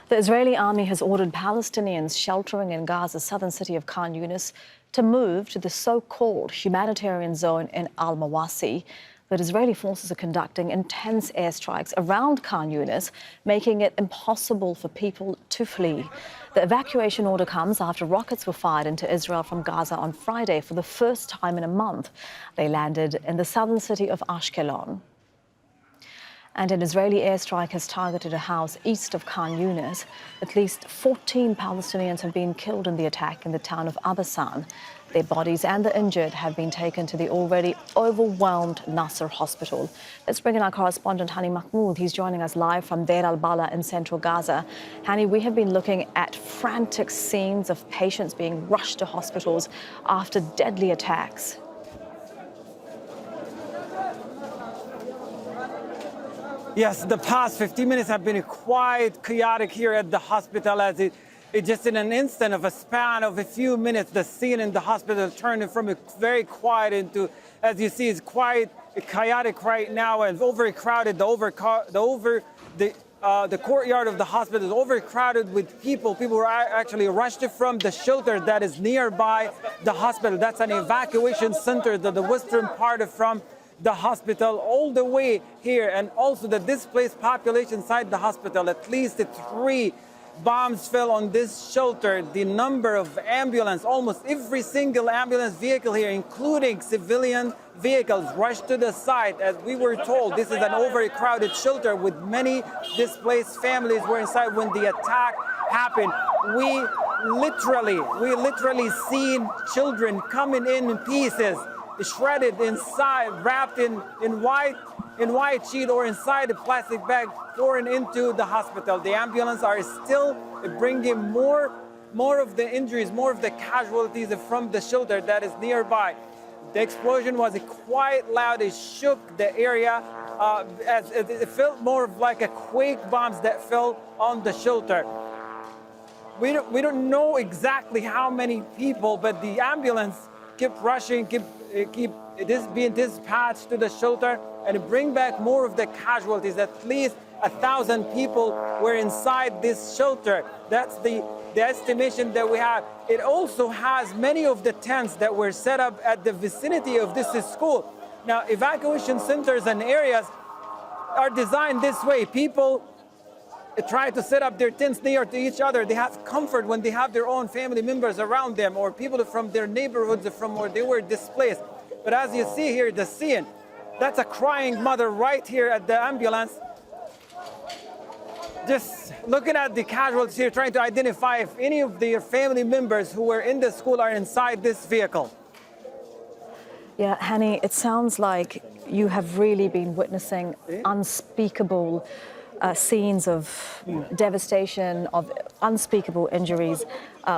The Israeli army has ordered Palestinians sheltering in Gaza's southern city of Khan Younis to move to the so-called humanitarian zone in al-Mawasi. But Israeli forces are conducting intense airstrikes around Khan Younis, making it impossible for people to flee. The evacuation order comes after rockets were fired into Israel from Gaza on Friday for the first time in a month. They landed in the southern city of Ashkelon. And an Israeli airstrike has targeted a house east of Khan Younis. At least 14 Palestinians have been killed in the attack in the town of Abasan. Their bodies and the injured have been taken to the already overwhelmed Nasser hospital. Let's bring in our correspondent, Hani Mahmoud. He's joining us live from Deir el-Balah in central Gaza. Hani, we have been looking at frantic scenes of patients being rushed to hospitals after deadly attacks. Yes, the past 15 minutes have been quite chaotic here at the hospital, as it just in an instant of a span of a few minutes, the scene in the hospital turned from a very quiet into, as you see, it's quite chaotic right now and overcrowded. The courtyard of the hospital is overcrowded with people. People were actually rushed from the shelter that is nearby the hospital. That's an evacuation center, the western part from the hospital all the way here, and also the displaced population inside the hospital. At least 3 bombs fell on this shelter. The number of ambulance, almost every single ambulance vehicle here, including civilian vehicles, rushed to the site. As we were told, this is an overcrowded shelter with many displaced families were inside when the attack happened. We literally seen children coming in pieces, shredded inside, wrapped in white sheet or inside a plastic bag, pouring into the hospital. The ambulance are still bringing more of the injuries, more of the casualties from the shelter that is nearby. The explosion was quite loud. It shook the area. As it felt more of like a quake bombs that fell on the shelter. We don't know exactly how many people, but the ambulance kept rushing, keep being dispatched to the shelter and bring back more of the casualties. At least 1,000 people were inside this shelter. That's the estimation that we have. It also has many of the tents that were set up at the vicinity of this school. Now, evacuation centers and areas are designed this way. People try to set up their tents near to each other. They have comfort when they have their own family members around them or people from their neighborhoods from where they were displaced. But as you see here, the scene, that's a crying mother right here at the ambulance. Just looking at the casualties here, trying to identify if any of their family members who were in the school are inside this vehicle. Yeah, Hani, it sounds like you have really been witnessing unspeakable scenes of devastation, of unspeakable injuries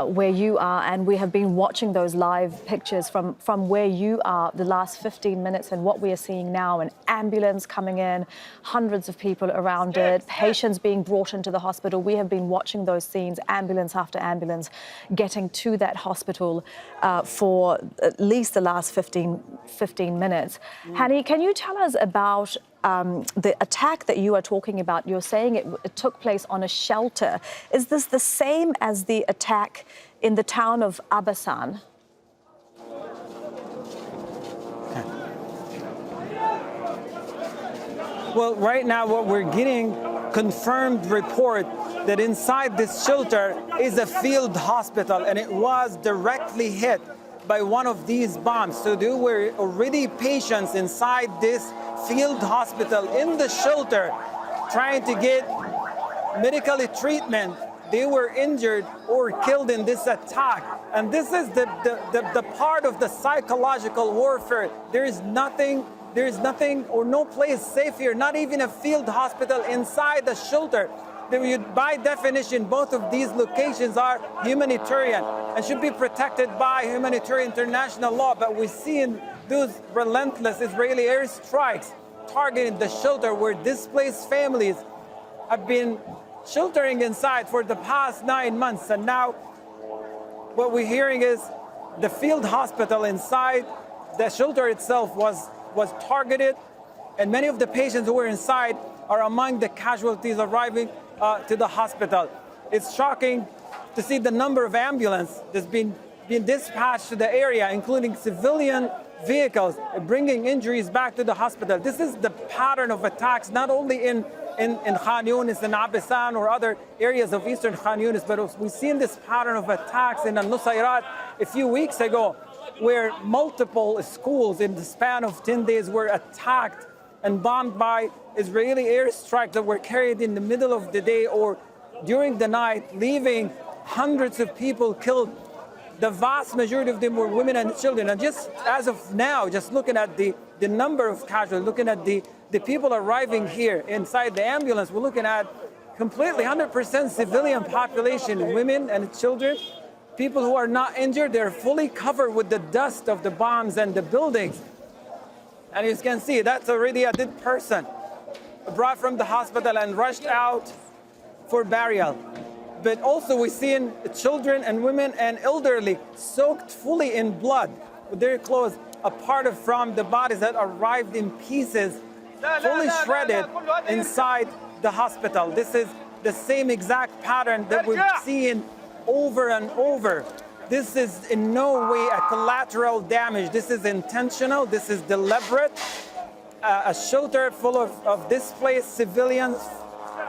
where you are, and we have been watching those live pictures from where you are the last 15 minutes, and what we are seeing now, an ambulance coming in, hundreds of people around it, patients being brought into the hospital. We have been watching those scenes, ambulance after ambulance, getting to that hospital for at least the last 15 minutes. Hani, can you tell us about the attack that you are talking about? You're saying it took place on a shelter. Is this the same as the attack in the town of Abasan? Well, right now what we're getting confirmed report that inside this shelter is a field hospital, and it was directly hit by one of these bombs. So there were already patients inside this field hospital in the shelter trying to get medical treatment. They were injured or killed in this attack. And this is the part of the psychological warfare. There is nothing or no place safe here, not even a field hospital inside the shelter. By definition, both of these locations are humanitarian and should be protected by humanitarian international law. But we're seeing those relentless Israeli airstrikes targeting the shelter where displaced families have been sheltering inside for the past 9 months. And now what we're hearing is the field hospital inside the shelter itself was targeted, and many of the patients who were inside are among the casualties arriving to the hospital. It's shocking to see the number of ambulances that's been dispatched to the area, including civilian vehicles, bringing injuries back to the hospital. This is the pattern of attacks, not only in Khan Younis and Abisan or other areas of eastern Khan Younis, but we've seen this pattern of attacks in Al-Nusayrat a few weeks ago, where multiple schools in the span of 10 days were attacked and bombed by Israeli airstrikes that were carried in the middle of the day or during the night, leaving hundreds of people killed. The vast majority of them were women and children. And just as of now, just looking at the number of casualties, looking at the people arriving here inside the ambulance, we're looking at completely 100% civilian population, women and children. People who are not injured, they're fully covered with the dust of the bombs and the buildings. And you can see that's already a dead person brought from the hospital and rushed out for burial. But also we're seeing children and women and elderly soaked fully in blood, with their clothes apart from the bodies that arrived in pieces, fully shredded inside the hospital. This is the same exact pattern that we've seen over and over. This is in no way a collateral damage. This is intentional. This is deliberate. A shelter full of displaced civilians,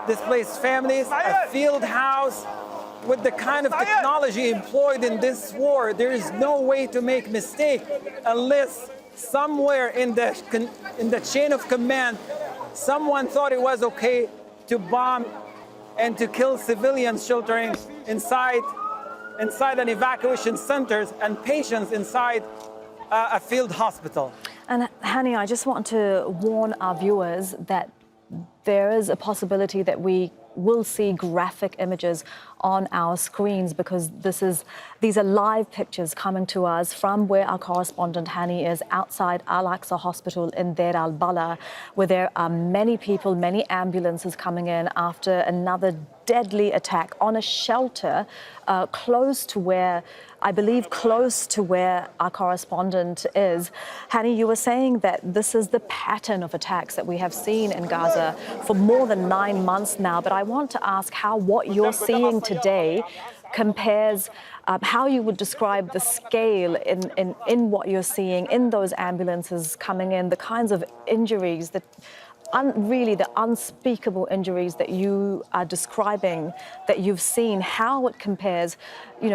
displaced families, a field house. With the kind of technology employed in this war, there is no way to make mistake unless somewhere in the chain of command, someone thought it was okay to bomb and to kill civilians sheltering inside an evacuation centers and patients inside a field hospital. And Hani, I just want to warn our viewers that there is a possibility that we will see graphic images on our screens, because these are live pictures coming to us from where our correspondent Hani is, outside Al-Aqsa Hospital in Deir el-Balah, where there are many people, many ambulances coming in after another deadly attack on a shelter close to where our correspondent is. Hani, you were saying that this is the pattern of attacks that we have seen in Gaza for more than 9 months now, but I want to ask how what you're seeing today compares, how you would describe the scale in what you're seeing in those ambulances coming in, the kinds of injuries that really the unspeakable injuries that you are describing, that you've seen, how it compares,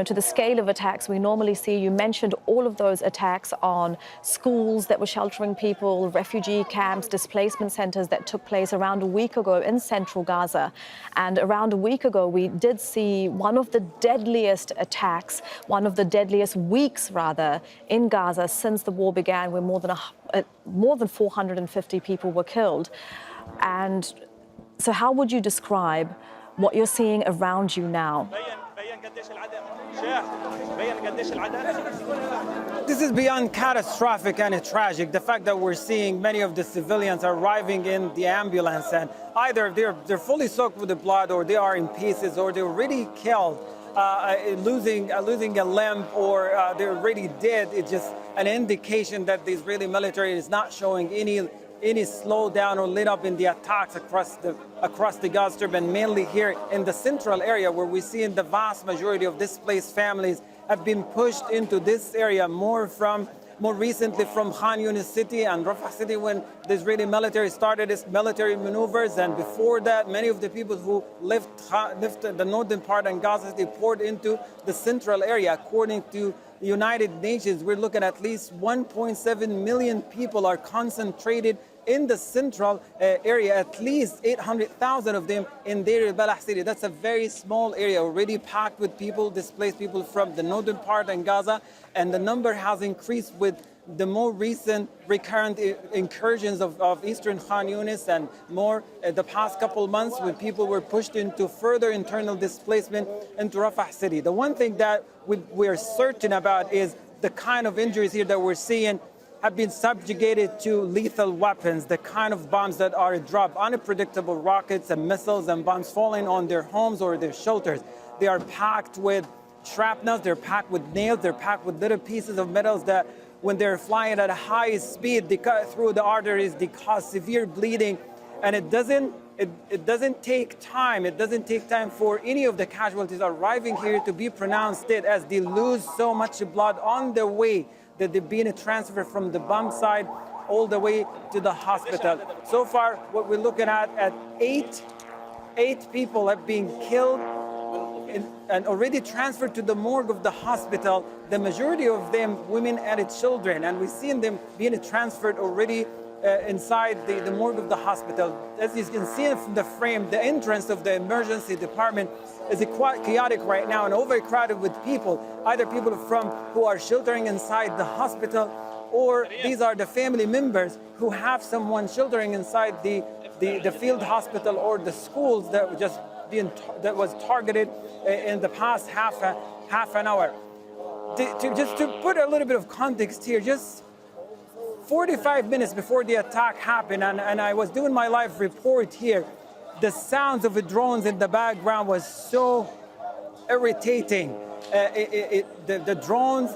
to the scale of attacks we normally see. You mentioned all of those attacks on schools that were sheltering people, refugee camps, displacement centers that took place around a week ago in central Gaza. And around a week ago, we did see one of the deadliest attacks, one of the deadliest weeks, rather, in Gaza since the war began, where more than 450 people were killed. And so how would you describe what you're seeing around you now? This is beyond catastrophic and tragic. The fact that we're seeing many of the civilians arriving in the ambulance, and either they're fully soaked with the blood, or they are in pieces, or they're already killed, losing a limb, or they're already dead. It's just an indication that the Israeli military is not showing any slowdown or let up in the attacks across the Gaza Strip, and mainly here in the central area, where we see the vast majority of displaced families have been pushed into this area more recently from Khan Younis city and Rafah city, when the Israeli military started its military maneuvers. And before that, many of the people who left the northern part and Gaza City poured into the central area. According to the United Nations, we're looking at least 1.7 million people are concentrated in the central area, at least 800,000 of them in Deir el-Balah city. That's a very small area, already packed with people, displaced people from the northern part in Gaza, and the number has increased with the more recent recurrent incursions of eastern Khan Younis, and more the past couple of months when people were pushed into further internal displacement into Rafah city. The one thing that we're certain about is the kind of injuries here that we're seeing have been subjugated to lethal weapons, the kind of bombs that are dropped, unpredictable rockets and missiles and bombs falling on their homes or their shelters. They are packed with shrapnels, they're packed with nails, they're packed with little pieces of metals that, when they're flying at a high speed, they cut through the arteries, they cause severe bleeding. And it doesn't it doesn't take time. It doesn't take time for any of the casualties arriving here to be pronounced dead, as they lose so much blood on the way that they're being transferred from the bomb site all the way to the hospital. So far, what we're looking at eight people have been killed and already transferred to the morgue of the hospital. The majority of them women and children, and we've seen them being transferred already inside the morgue of the hospital. As you can see from the frame, the entrance of the emergency department is quite chaotic right now and overcrowded with people, either people who are sheltering inside the hospital, or these are the family members who have someone sheltering inside the field hospital or the schools that was targeted in the past half an hour. Just to put a little bit of context here, just 45 minutes before the attack happened, and I was doing my live report here, the sounds of the drones in the background was so irritating. The drones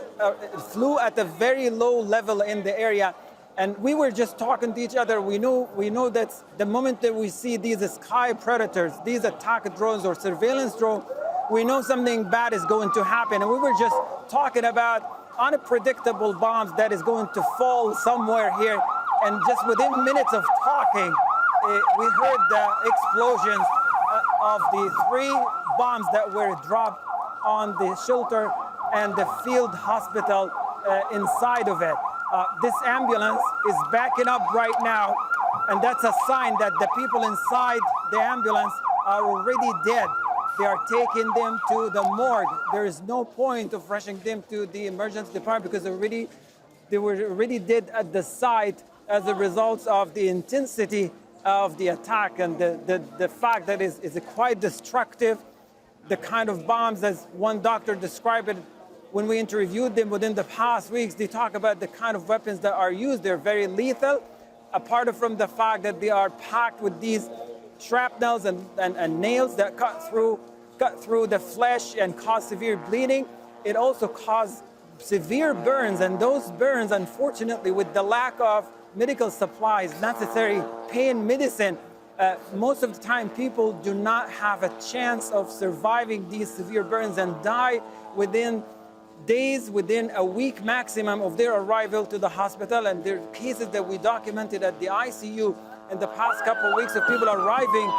flew at a very low level in the area, and we were just talking to each other. We know that the moment that we see these sky predators, these attack drones or surveillance drones, we know something bad is going to happen. And we were just talking about unpredictable bombs that is going to fall somewhere here. And just within minutes of talking, we heard the explosions of the 3 bombs that were dropped on the shelter and the field hospital inside of it. This ambulance is backing up right now, and that's a sign that the people inside the ambulance are already dead. They are taking them to the morgue. There is no point of rushing them to the emergency department because they were already dead at the site as a result of the intensity of the attack and the fact that it's quite destructive. The kind of bombs, as one doctor described it, when we interviewed them within the past weeks, they talk about the kind of weapons that are used. They're very lethal, apart from the fact that they are packed with these shrapnels and nails that cut through the flesh and cause severe bleeding. It also causes severe burns, and those burns, unfortunately, with the lack of medical supplies, necessary pain medicine, most of the time people do not have a chance of surviving these severe burns and die within days, within a week maximum of their arrival to the hospital. And there are cases that we documented at the ICU in the past couple of weeks of people arriving,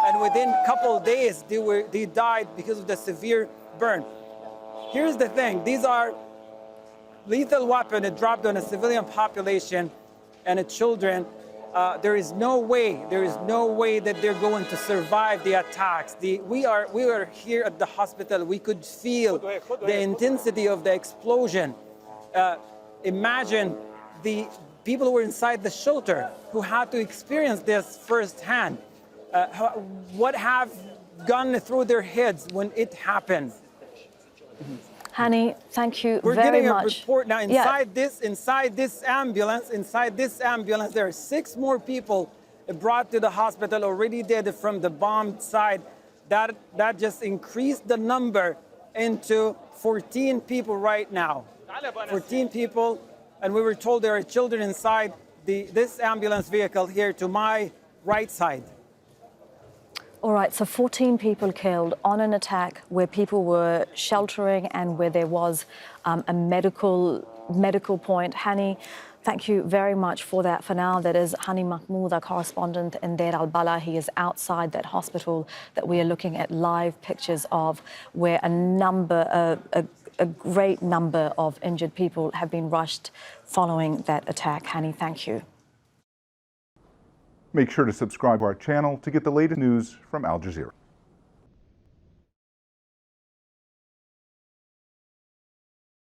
and within a couple of days they died because of the severe burn. Here's the thing, these are lethal weapons dropped on a civilian population and children. There is no way that they're going to survive the attacks. We are here at the hospital. We could feel the intensity of the explosion. Imagine the people who were inside the shelter who had to experience this firsthand. What have gone through their heads when it happened? Hani, thank you We're very getting much. a report now. Inside this ambulance, there are 6 more people brought to the hospital already dead from the bombed side. That just increased the number into 14 people right now. 14 people, and we were told there are children inside this ambulance vehicle here to my right side. All right, so 14 people killed on an attack where people were sheltering and where there was a medical point. Hani, thank you very much for that. For now, that is Hani Mahmoud, our correspondent in Deir el-Balah. He is outside that hospital that we are looking at live pictures of, where a great number of injured people have been rushed following that attack. Hani, thank you. Make sure to subscribe to our channel to get the latest news from Al Jazeera.